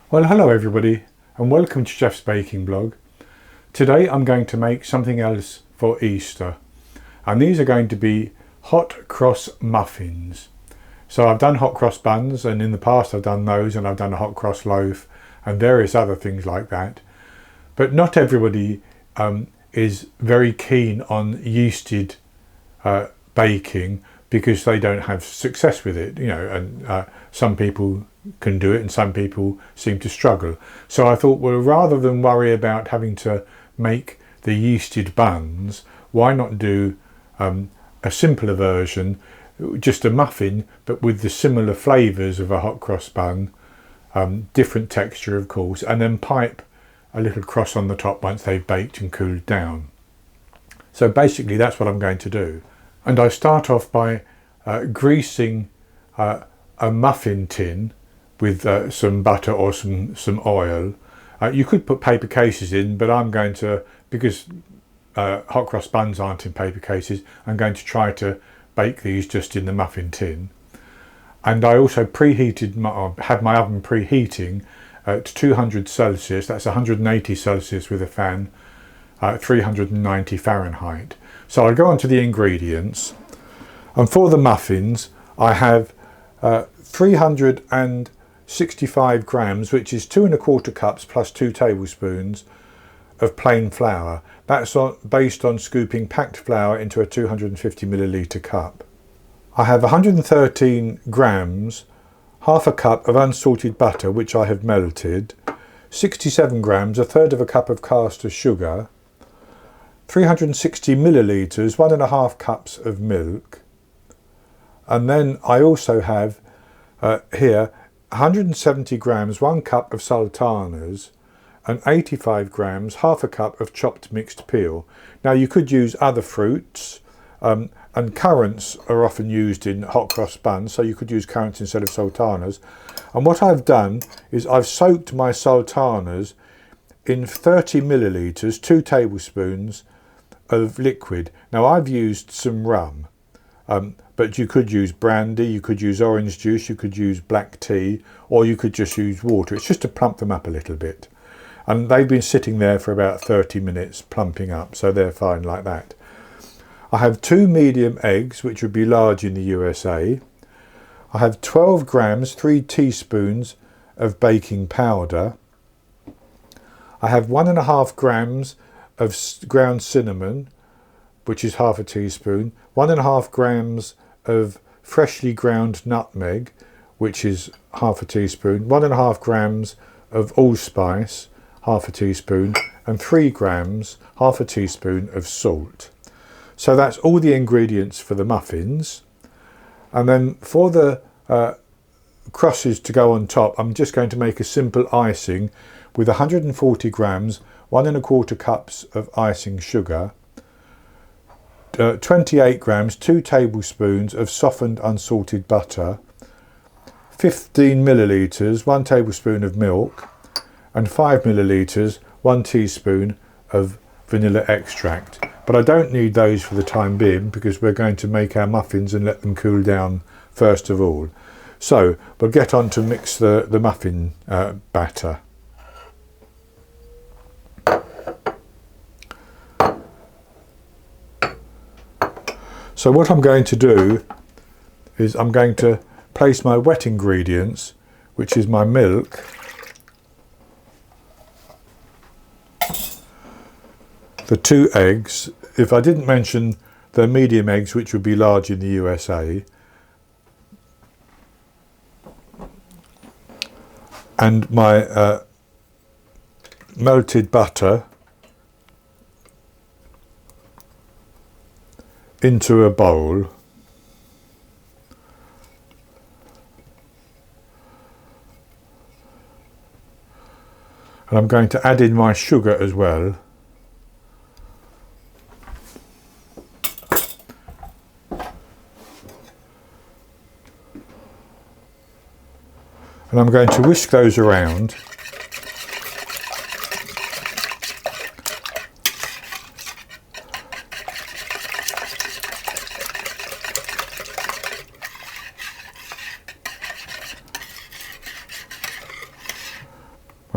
Well, hello everybody and welcome to Chef's Baking Blog. Today I'm going to make something else for Easter, and these are going to be hot cross muffins. So I've done hot cross buns, and in the past I've done those, and I've done a hot cross loaf and various other things like that. But not everybody is very keen on yeasted baking because they don't have success with it, and some people can do it and some people seem to struggle. So I thought, well, rather than worry about having to make the yeasted buns, why not do a simpler version, just a muffin, but with the similar flavours of a hot cross bun, different texture of course, and then pipe a little cross on the top once they've baked and cooled down. So basically that's what I'm going to do. And I start off by greasing a muffin tin with some butter or some oil. You could put paper cases in, but I'm going to, because hot cross buns aren't in paper cases, I'm going to try to bake these just in the muffin tin. And I also had my oven preheating at 200 Celsius, that's 180 Celsius with a fan, 390 Fahrenheit. So I'll go on to the ingredients. And for the muffins, I have 365 grams, which is 2¼ cups plus 2 tablespoons of plain flour. That's based on scooping packed flour into a 250 milliliter cup. I have 113 grams, ½ cup of unsalted butter, which I have melted, 67 grams, 1/3 cup of caster sugar, 360 millilitres, 1½ cups of milk. And then I also have here 170 grams, 1 cup of sultanas, and 85 grams, ½ cup of chopped mixed peel. Now you could use other fruits, and currants are often used in hot cross buns, so you could use currants instead of sultanas. And what I've done is I've soaked my sultanas in 30 millilitres, 2 tablespoons of liquid. Now I've used some rum, but you could use brandy, you could use orange juice, you could use black tea, or you could just use water. It's just to plump them up a little bit. And they've been sitting there for about 30 minutes plumping up, so they're fine like that. I have 2 medium eggs, which would be large in the USA. I have 12 grams, 3 teaspoons of baking powder. I have 1½ grams of ground cinnamon, which is ½ teaspoon, 1½ grams of freshly ground nutmeg, which is ½ teaspoon, 1½ grams of allspice, ½ teaspoon, and 3 grams, ½ teaspoon of salt. So that's all the ingredients for the muffins. And then for the crosses to go on top, I'm just going to make a simple icing with 140 grams, 1¼ cups of icing sugar, 28 grams, 2 tablespoons of softened unsalted butter, 15 millilitres, 1 tablespoon of milk, and 5 millilitres, 1 teaspoon of vanilla extract. But I don't need those for the time being because we're going to make our muffins and let them cool down first of all. So we'll get on to mix the muffin batter. So what I'm going to do is I'm going to place my wet ingredients, which is my milk, the 2 eggs. If I didn't mention the medium eggs, which would be large in the USA, and my melted butter into a bowl. And I'm going to add in my sugar as well. And I'm going to whisk those around.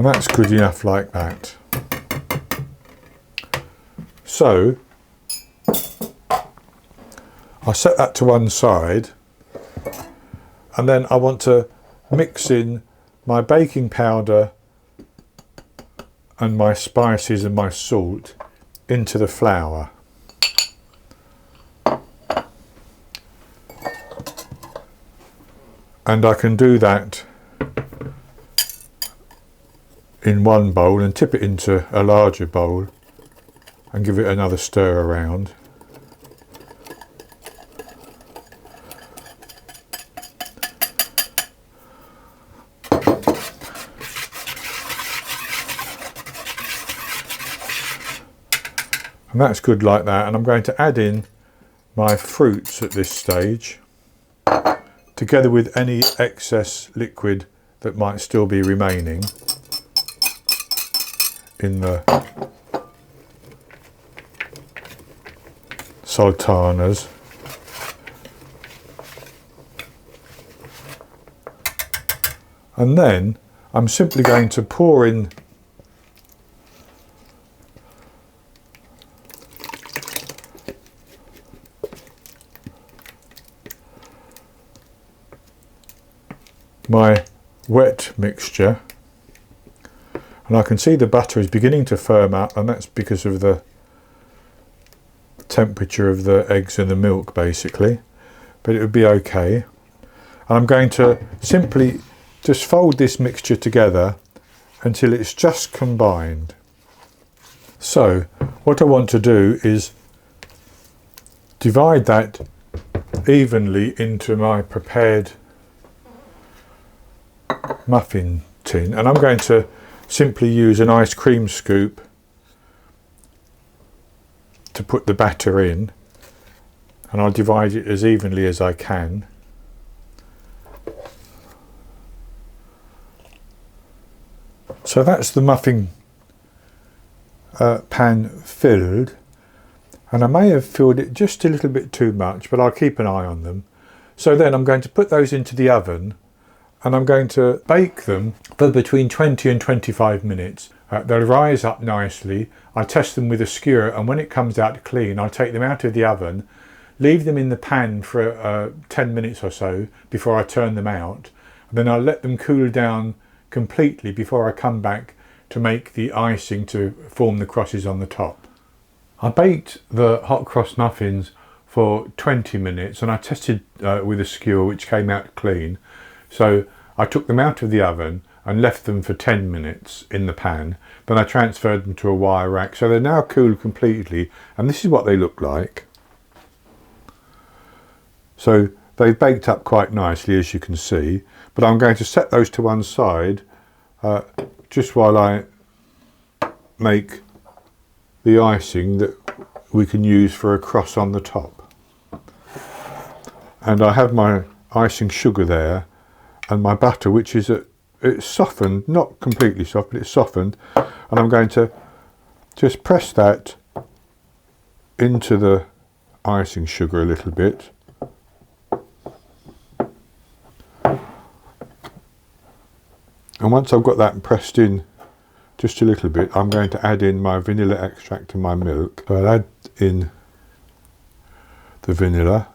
And that's good enough like that. So I set that to one side, and then I want to mix in my baking powder and my spices and my salt into the flour. And I can do that in one bowl and tip it into a larger bowl and give it another stir around. And that's good like that, and I'm going to add in my fruits at this stage, together with any excess liquid that might still be remaining in the sultanas. And then I'm simply going to pour in my wet mixture, and I can see the butter is beginning to firm up, and that's because of the temperature of the eggs and the milk basically, but it would be okay. And I'm going to simply just fold this mixture together until it's just combined. So what I want to do is divide that evenly into my prepared muffin tin, and I'm going to simply use an ice cream scoop to put the batter in, and I'll divide it as evenly as I can. So that's the muffin pan filled, and I may have filled it just a little bit too much, but I'll keep an eye on them. So then I'm going to put those into the oven, and I'm going to bake them for between 20 and 25 minutes. They'll rise up nicely. I test them with a skewer, and when it comes out clean, I'll take them out of the oven, leave them in the pan for 10 minutes or so before I turn them out. And then I'll let them cool down completely before I come back to make the icing to form the crosses on the top. I baked the hot cross muffins for 20 minutes, and I tested with a skewer, which came out clean. So I took them out of the oven and left them for 10 minutes in the pan. Then I transferred them to a wire rack. So they're now cooled completely, and this is what they look like. So they've baked up quite nicely, as you can see, but I'm going to set those to one side just while I make the icing that we can use for a cross on the top. And I have my icing sugar there, and my butter, which is it's softened, not completely soft, but it's softened, and I'm going to just press that into the icing sugar a little bit. And once I've got that pressed in just a little bit, I'm going to add in my vanilla extract and my milk. So I'll add in the vanilla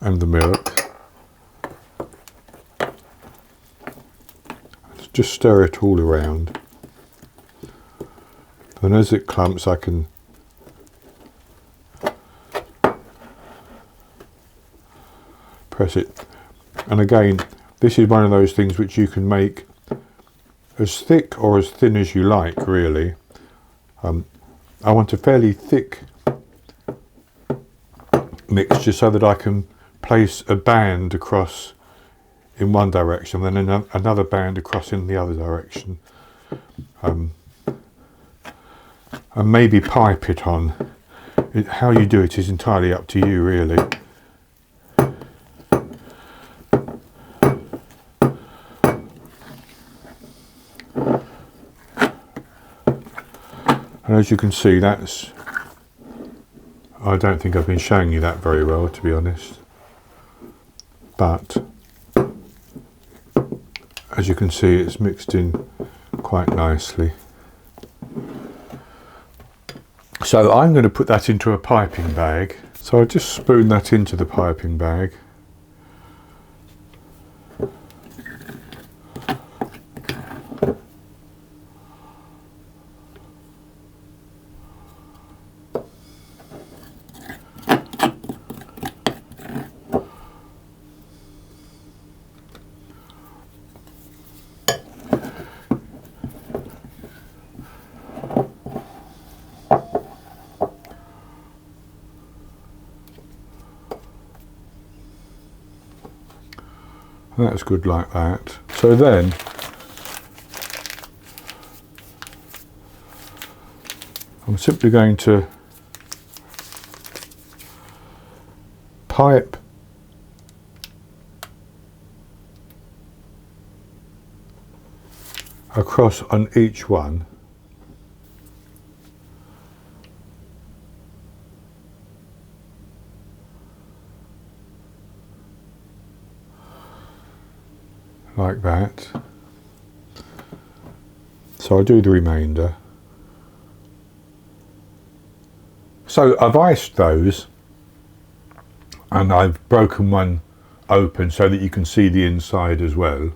and the milk. Just stir it all around. And as it clumps, I can press it. And again, this is one of those things which you can make as thick or as thin as you like, really. I want a fairly thick mixture so that I can place a band across in one direction, then another band across in the other direction, and maybe pipe it on. How you do it is entirely up to you, really. And as you can see, that's, I don't think I've been showing you that very well, to be honest, but as you can see, it's mixed in quite nicely. So I'm going to put that into a piping bag. So I'll just spoon that into the piping bag. That's good like that. So then I'm simply going to pipe across on each one. Like that. So I'll do the remainder. So I've iced those and I've broken one open so that you can see the inside as well.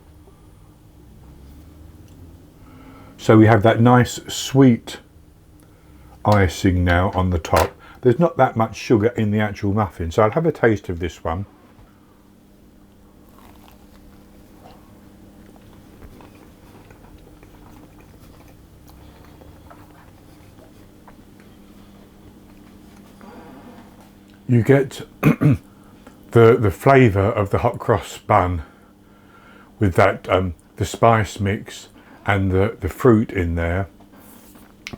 So we have that nice sweet icing now on the top. There's not that much sugar in the actual muffin, so I'll have a taste of this one. You get the flavour of the hot cross bun with that the spice mix and the fruit in there,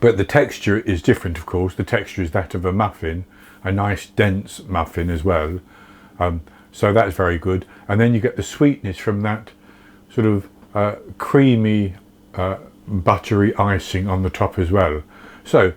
but the texture is different, of course. The texture is that of a muffin, a nice dense muffin as well, so that's very good. And then you get the sweetness from that sort of creamy buttery icing on the top as well. So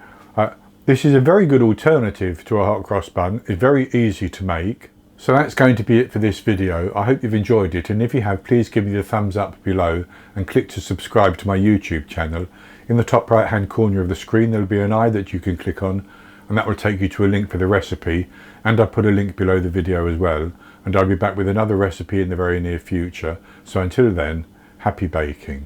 this is a very good alternative to a hot cross bun. It's very easy to make. So that's going to be it for this video. I hope you've enjoyed it, and if you have, please give me the thumbs up below and click to subscribe to my YouTube channel. In the top right hand corner of the screen there'll be an eye that you can click on, and that will take you to a link for the recipe, and I'll put a link below the video as well, and I'll be back with another recipe in the very near future. So until then, happy baking.